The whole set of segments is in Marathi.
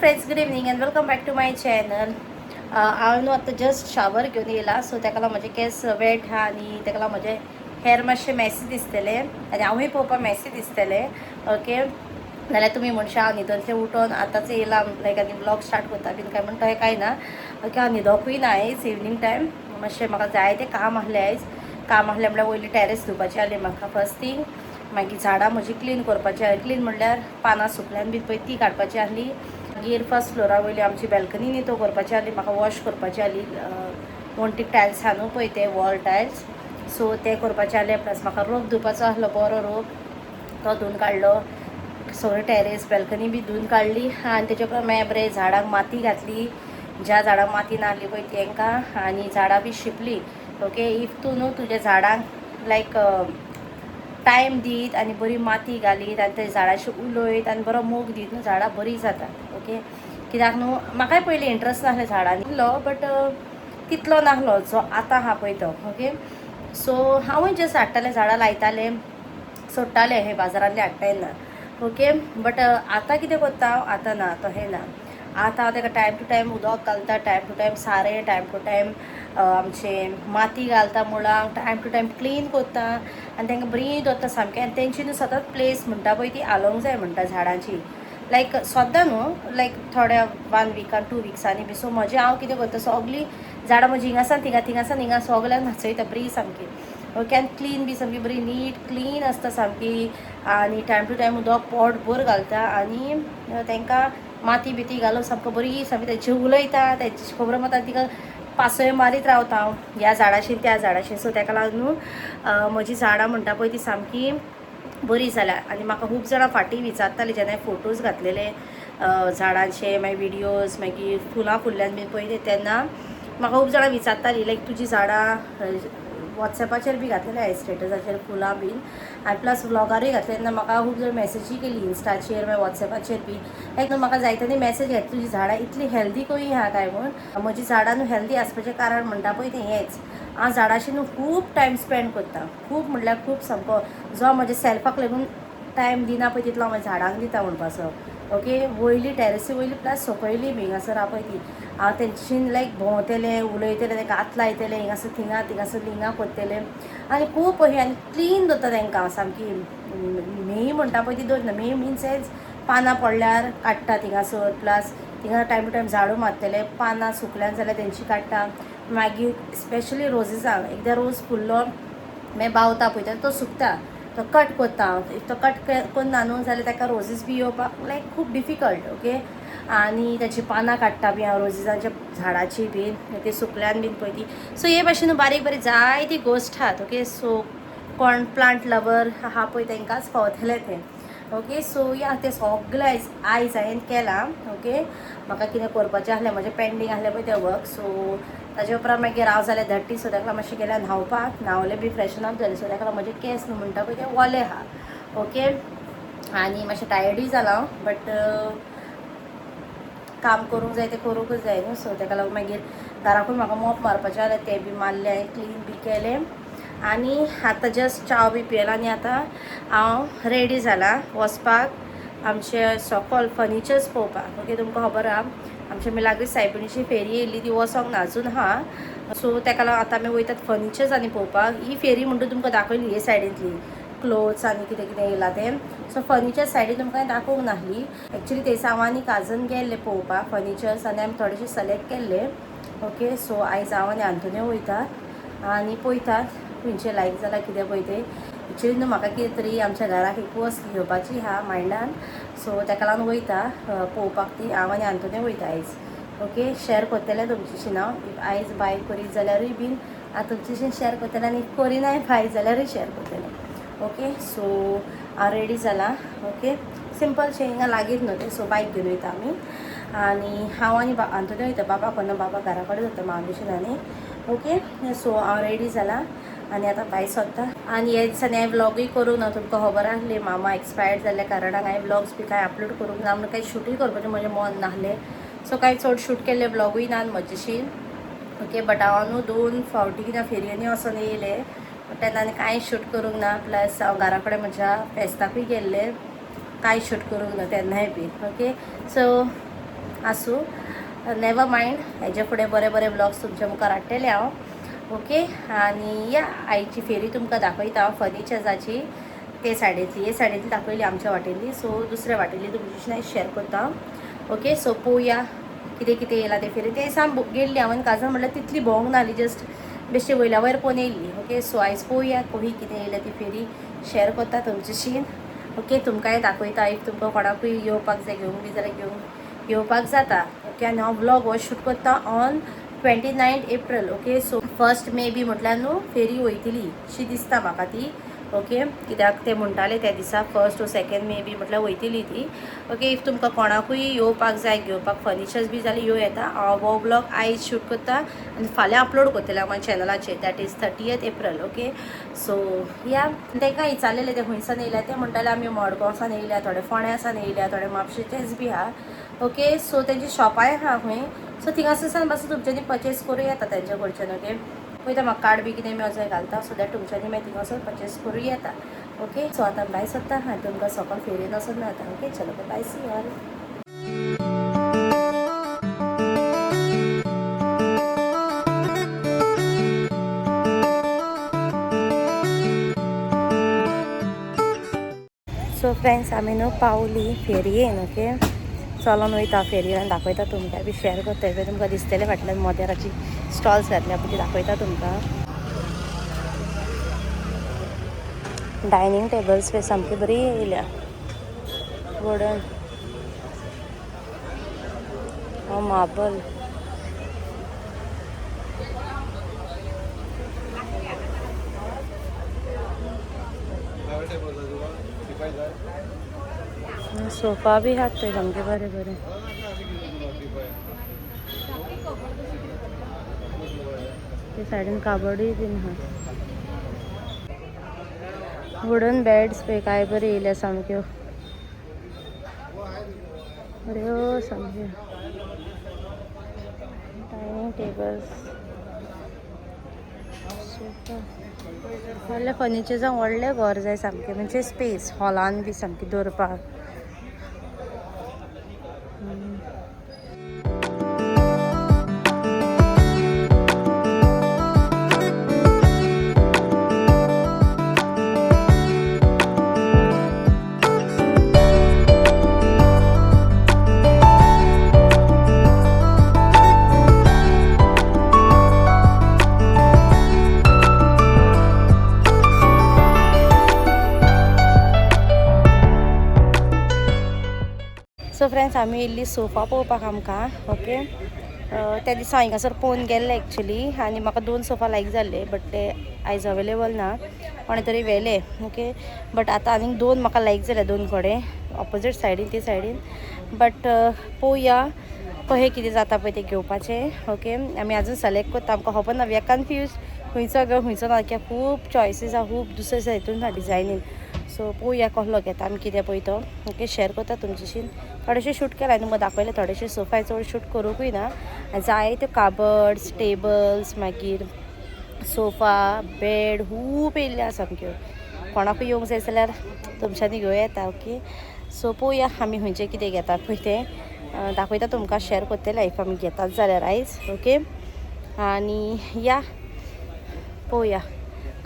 Friends, good evening and welcome back to my channel. हांव न्हू आतां जस्ट शावर घेवन येयला, सो ताका लागून म्हजे केस वेट आहा आनी ताका लागून म्हजे हेअर मातशे मॅसी दिसतले आनी हांवूय पळोवपाक मॅसी दिसतले. ओके, जाल्यार तुमी म्हणशा हांव न्हिदोंतले उठोन आतांच येयला लायक आनी ब्लॉग स्टार्ट करता बीन काय म्हणटा हें कांय ना. ओके, हांव न्हिदोकूय ना आयज इवनिंग टायम. मातशें म्हाका जाय तें काम आसलें आयज. काम आसलें म्हणल्यार वयली टॅरेस धुवपाची आसली म्हाका फर्स्ट थींग. मागीर झाडां म्हजी क्लीन करपाची आसली. क्लीन म्हणल्यार पानां सुकल्यान बी पळय ती काडपाची आसली. मागीर फर्स्ट फ्लोरा वयली आमची बॅल्कनी नितो करपाची आसली, म्हाका वॉश करपाची आसली. वणटीक टायल्स आहा न्हू पळय ते वॉल टायल्स, सो ते करपाचे आसले. प्लस म्हाका रोप धुवपाचो आसलो, बरो रोप तो धुवन काडलो. सगळें टॅरेस बॅल्कनी बी धुवन काडली आनी तेजे उपरांत मागीर बरें झाडांक माती घातली. ज्या झाडांक माती नासली पळय तांकां, आनी झाडां बी शिंपली. ओके, इफ तूं न्हू तुज्या झाडांक लायक टायम दीत आनी बरी माती घालीत आनी ते झाडांची उलयत आनी बरो मोग दीत न्हू, झाडां बरी जातात. ओके, कित्याक न्हू म्हाकाय पयलीं इंट्रस्ट नासलें झाडांनी बट तितलो नासलो जो आतां आहा पळय तो. ओके, सो हांवूय जस्ट हाडटालें झाडां लायतालें, सोडटालें हे बाजारांतले हाडटा येना. ओके, बट आतां कितें करता हांव, आतां ना तहें ना. आतां हांव ताका टायम टू टायम उदक घालता, टायम टू टायम सारें, टायम टू टायम आमचें माती घालता मुळांक, टायम टू टायम क्लीन करता आनी तांकां बरीं दवरता सामकें. आनी तेंची न्हू सतत प्लेस म्हणटा पळय ती आलोवंक जाय म्हणटा झाडांची. लायक सद्दां न्हू लायक थोड्या 1 विकान 2 विक्सांनी बी. सो म्हजें हांव कितें करता, सगळीं झाडां म्हजी हिंगासान थिंगा थिंगासान हिंगा सगळ्यांक न्हांचयता बरी सामकी. ओके, आनी क्लीन बी सामकी बरी नीट क्लीन आसता सामकी. आनी टायम टू टायम उदक पोट भर घालता आनी तांकां माती बिती घालून सामको बरी सामकी तेंची उलयता, तेंची खबर मारता, तिका पासय मारीत रावता हांव ह्या झाडाची त्या झाडाची. सो ताका लागून न्हू म्हजी झाडां म्हणटा पळय ती सामकी बरी जाल्या. आनी म्हाका खूब जाणां फाटीं विचारतालीं जेन्ना फोटोज घातलेले झाडांचे, मागीर विडियोज, मागीर फुलां फुल्ल्यान बीन पळय तेन्ना म्हाका खूब जाणां विचारतालीं लायक तुजी झाडां वॉट्सॅपाचेर बी घातलेलें हांवें स्टेटसाचेर फुलां बीन आनी प्लस व्लॉगारूय घातलें. तेन्ना म्हाका खूब जाणां मॅसेजी केली इन्स्टाचेर मागीर वॉट्सॅपाचेर बी. लायक न्हू म्हाका जायत्यांनी मॅसेज घेतली तुजी झाडां इतली हेल्दी कशी आहा काय म्हूण. म्हजी झाडां न्हू हेल्दी आसपाचें कारण म्हणटा पळय तें हेंच, हांव झाडांशी न्हू खूब टायम स्पेंड करता. खूब म्हणल्यार खूब सामको, जो म्हज्या सॅल्फाक लागून टायम दिना पळय तितलो हांव म्हज्या झाडांक दिता म्हणपाचो. ओके, वयली टॅरेसी वयली प्लस सकयली बी हिंगासर आहा पळय ती हांव तेंची लायक भोंवतलें उलयतलें, तांकां हात लायतलें, हिंगासर थिंगा थिंगासर लिंगा करतलें आनी खूब अशें आनी क्लीन दवरता तांकां सामकी. मेय म्हणटा पळय ती दवरना, मेय मिन्स एज पानां पडल्यार काडटा थिंगासर, प्लस थिंगा टायम टू टायम झाडू मारतलें, पानां सुकल्यान जाल्यार तेंची काडटा. मागीर स्पेशली रोजीसांक एकदां रोज फुल्लो मागीर बावता पळय तो सुकता, तो कट करता हांव. इफ तो कट करना न्हू जाल्यार ताका रोजीस बी येवपाक लायक खूब डिफिकल्ट. ओके, आनी तेची पानां काडटा बी हांव रोजीसांच्या झाडाची बीन, ती सुकल्यान बीन पळय ती. सो हे भाशेन बारीक बारीक जायती गोश्ट आहात. ओके, सो कोण प्लांट लवर आहा पळय तांकांच कळटलें तें. ओके, सो या तें सगळें आयज हांवें केलां. ओके, म्हाका कितें करपाचें आसलें म्हजें पेंडींग आसलें पळय तें वर्क, सो ताजे उपरांत मागीर हांव जालें धट्टी. सो ताका मातशें गेलें न्हांवपाक, न्हांवलें बी फ्रेशन अप जालें. सो ताका म्हजे केस न्हू म्हणटा पळय ते ओले आहा. ओके, आनी मातशें टायर्डूय जालां हांव, बट काम करूंक जाय तें करूंकूच जाय न्हू. सो ताका लागून मागीर घराकूय म्हाका मॉप मारपाचें जालें, तें बी मारलें हांवें, क्लीन बी केलें. आनी आतां जस्ट च्या बी पियेलां आनी आतां हांव रेडी जालां वचपाक आमचे सकयल फर्निचर्स पळोवपाक. ओके, तुमकां खबर आहा आमच्या मिलाग्रीस सायबिणीची फेरी येयल्ली, ती वचोंक ना अजून आहा. सो ताका लागून आतां आमी वयतात फर्निचर्स आनी पळोवपाक. ही फेरी म्हणटा तुमकां दाखयली हे सायडींतली क्लोथ्स आनी कितें कितें येयलां तें. सो फर्निचर सायडीन तुमकां दाखोवंक नासली एक्चुली. थंयसर हांव आनी काजन गेल्ले पळोवपाक फर्निचर्स आनी आमी थोडेशे सिलेक्ट केल्ले. ओके, सो आयज हांव आनी आंतोनियो वयता आनी पळयतात खंयचें लायक जाल्यार कितें पळय तें. एक्चुली न्हू म्हाका कितें तरी आमच्या घराक एक वस्त घेवपाची आहा मायंडान, सो ताका लागून वयता पळोवपाक ती. हांव आनी आंतोनियो वयता आयज. ओके, शेअर करतलें तुमचेशी हांव. इफ आयज बाय करीत जाल्यारूय बीन हांव तुमचेशी शेअर करतलें आनी इफ करिनाय बाय जाल्यारूय शेअर करतलें. ओके, सो हांव रेडी जालां. ओके, सिंपलशें हिंगा लागीत न्हू तें, सो बायक घेवन वयता आमी. आनी हांव आनी आंतोनियो वयता, बाबा कोन्ना, बाबा घरा कडेन जाता महाबळेश्वरांनी. ओके, सो हांव रेडी जालां आनी आतां भायर सरता. आनी ह्या दिसांनी हांवें व्लॉगूय करूंक ना, तुमकां खबर आसली मामा एक्सपायर्ड जाल्ल्या कारणान हांवें व्लॉग्स बी कांय अपलोड करूंक ना. म्हणून कांय शूटूय करपाचें म्हजें मन नासलें, सो कांय चड शूट केल्ले व्लॉगूय ना म्हजेशी. ओके, बट हांव न्हू 2 फावटी कितें फेरयांनी वचोन येयलें, तेन्ना आनी कांय शूट करूंक ना. प्लस हांव घरा कडेन म्हज्या फेस्ताकूय गेल्लें, कांय शूट करूंक ना तेन्नाय बी. ओके, सो आसूं नेवर मायंड, हेजे फुडें बरे बरे ब्लॉग्स तुमचे मुखार हाडटलें हांव. ओके. आनी या आयची फेरी तुमकां दाखयता फर्निचर्साची. ते सायडींतली हे सायडींतली दाखयली आमच्या वाटेली, सो दुसऱ्या वाटेली तुमची शेअर करता. ओके. सो पळोवया कितें कितें येयलां ते फेरी. ते दिसा गेल्ली हांवें काजळ म्हणल्यार तितली भोंवंक नाहली, जस्ट बेश्टे वयल्या वयर पोवन येयल्ली. ओके. सो आयज पळोवया कशी कितें येयल्या ती फेरी शेअर करता तुमचेशी. ओके. तुमकांय दाखयता, इफ तुमकां कोणाकूय येवपाक जाय घेवंक बी जाल्यार येवपाक जाता. ओके. आनी हांव ब्लॉग हो शूट करता on 29 April. Okay. So 1 may be म्हटल्यार न्हू फेरी वयतली अशी दिसता म्हाका ती. ओके. कित्याक ते म्हणटाले त्या दिसा 1 or 2 मे बी म्हटल्यार वयतली ती. ओके. इफ तुमकां कोणाकूय येवपाक जाय घेवपाक फर्निचर्स बी जाल्यार येवं येता. हांव हो ब्लॉग आयज शूट करता आनी फाल्यां अपलोड करतलें म्हाज्या चॅनलाचेर, that is 30th April. Okay. So या तांकां विचारलेलें ते खंयसान येयल्या, ते म्हणटाले आमी मडगांवसान येयल्या, थोडे फोंड्यासान येयल्या, थोडे म्हापशेचेच बी आहा. ओके. सो तेंची शॉपाय आहा खंय, सो थिंगासान पासून तुमच्यांनी परचेस करूं येता तेंच्या कडच्यान. ओके. पळयता म्हाका कार्ड बी कितें मेळो जाय घालता, सो दॅट तुमच्यांनी मागीर थिंगासर परचेस करूं येता. ओके. सो आतां भायर सरता आनी तुमकां सकयल फेरयेन वचून मेळटा. ओके. चलो bye, see you all. So friends आमी न्हू पावली फेरयेन. ओके. चलोन वयता फेरयेन, दाखयता तुमकां बी शेअर करता. हें तुमकां दिसतलें फाटल्यान मोदेराची स्टॉल्स घातल्या पळय ती दाखयता तुमकां. डायनींग टेबल्स बी सामकी बरी येयल्या वुडन. मार्बल. सोफा बी आहात ते सामके बरे बरे. ते सायडीन काबडूय बीन आहा. वुडन बेड्स पळय काय बरे येयल्या सामक्यो बऱ्यो सामक्यो. Dining tables, sofa. व्हडले फर्निचर्सांक व्हडलें घर जाय सामकें, म्हणजे स्पेस हॉलान बी सामकी दवरपाक. सो फ्रेंड्स आमी येयल्ली सोफा पळोवपाक आमकां. ओके. त्या दिसा हिंगासर पळोवन गेल्ले एक्चुली, आनी म्हाका 2 सोफा लायक जाल्ले, बट ते आयज अवेलेबल ना, कोणे तरी व्हेले. ओके. बट आतां आनीक 2 म्हाका लायक जाल्या, 2 कडेन ऑपोजीट सायडीन ते सायडीन. बट पळोवया कशें कितें जाता पळय तें घेवपाचें. ओके. आमी आजून सिलेक्ट करता, आमकां खबर ना, वी आर कन्फ्यूज खंयचो घेवं खंयचो ना, कित्याक खूब चॉयसीस आहा, खूब दुसरे दुसरे हितून आहा डिजायनीन. सो पळोवया कसलो घेता आमी कितें पळय तो. ओके. शेअर करता तुमचेशी. थोडेशे शूट केला तुमकां दाखयले, थोडेशे सोफा चड शूट करूंकूय ना. जाय त्यो काबड्स, टेबल्स, मागीर सोफा, बेड खूब येयल्ल्या सामक्यो. कोणाकूय येवंक जाय जाल्यार तुमच्यांनी घेवं येता. ओके. सो पळोवया आमी खंयचें कितें घेता पळय तें दाखयता तुमकां, शेअर करतलें इफ आमी घेतात जाल्यार आयज. ओके. आनी या पळोवया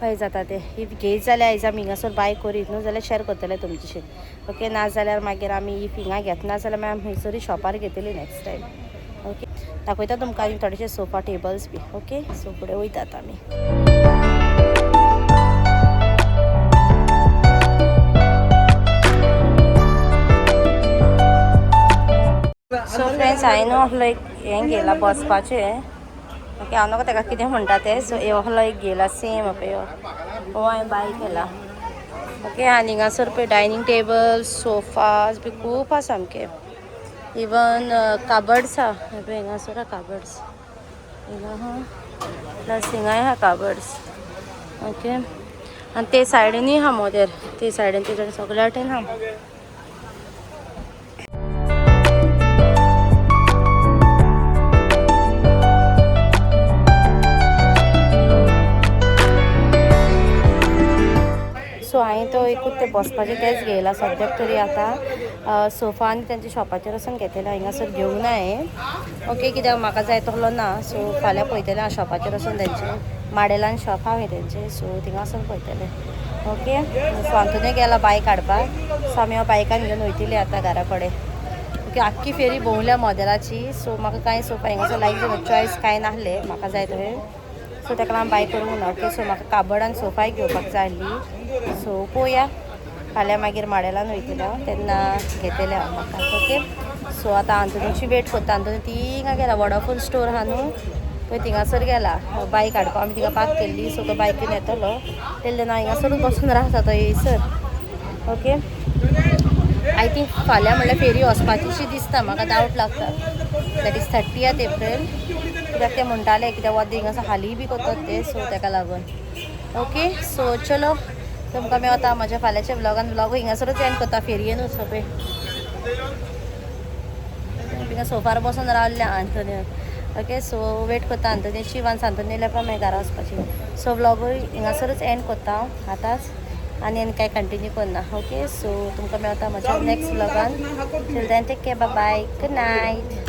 खंय जाता तें. इफ घेयत जाल्यार आयज आमी हिंगासर बाय करीत न्हू जाल्यार शेअर करतलें तुमचेशी. ओके. ना जाल्यार मागीर आमी इफ हिंगा घेतना जाल्यार मागीर आमी खंयसरी शॉपार घेतली नेक्स्ट टायम. ओके. दाखयता तुमकां आनी थोडेशे सोफा टेबल्स बी. ओके. सो फुडें वयतात आमी. सो फ्रेंड्स हांवें असलो एक हें घेयला बसपाचें. ओके. हांव नाका ताका कितें म्हणटा तें. सो असलो एक घेयला सेम पळय हो हांवें बाय केला. ओके. आनी हिंगासर पळय डायनींग टेबल्स, सोफाज बी खूब आसा सामके. इवन काबड्स आहा पळय हिंगासर आहा काबड्स हिंगा आहा, प्लस हिंगाय आहा काबड्स. ओके. आनी ते सायडीनूय आहा मोदेर, ते सायडीन ते सगळे वाटेन आहा. सो सो हांवें तो एकूच ते बसपाचें तेंच घेयला सद्याक तरी आतां सोफा आनी तेंच्या शॉपाचेर वचून घेतलेले हिंगासर घेवंक ना हांवें ओके कित्याक म्हाका जाय तसलो ना सो फाल्यां पळयतलें हांव शॉपाचेर वचून तेंचे माडेलान शॉप हांवें तेंचे सो थिंगा वचून पळयतलें ओके सो आंतूनय गेला बायक काडपाक सो आमी हांव बायकान घेवन वयतलीं आतां घरा कडेन ओके आख्खी फेरी भोंवल्या मॉडेलाची सो म्हाका कांय सोफा हिंगासर लायक जालो चॉयस कांय नासलें म्हाका जाय तहें सो ताका लागून बाय करूंक ना ओके सो म्हाका काबड सोफाय घेवपाक जाय आसली सो पळोवया फाल्यां मागीर माडेलान वयतलें हांव तेन्ना घेतलेलें हांव म्हाका ओके सो आतां आंतुनीची वेट करता आंतुनी थिंगा गेला वडाफोन स्टोर आहा न्हू पळय थिंगासर गेला बायक हाडपा आमी थिंगा पार्क केल्ली सो तो बायकीन येतलो तेन्ना हांव हिंगासरूच बसून रावता तो येयसर ओके आय थिंक फाल्यां म्हणल्यार फेरी वचपाचीशी दिसता म्हाका डावट लागता दॅट इज 30th एप्रील कित्याक ते म्हणटाले कित्याक वोद्द हिंगासर हालीय बी कोतात ते सो ताका लागून ओके सो चलो तुमकां मेळटा आतां म्हज्या फाल्यांच्या ब्लॉगान ब्लॉग हिंगासरूच एंड करता फेरयेनूच पळय थिंगा सोफार बसून रावल्ले आंतोनी ओके सो वेट करता आंतोनीची वन्स आंतोनी येयल्या उपरांत मागीर घरा वचपाची सो ब्लॉगूय हिंगासरूच एंड करता हांव आतांच आनी कांय कंटिन्यू करना ओके सो तुमकां मेळटा म्हज्या नेक्स्ट ब्लॉगान till then take care bye bye good night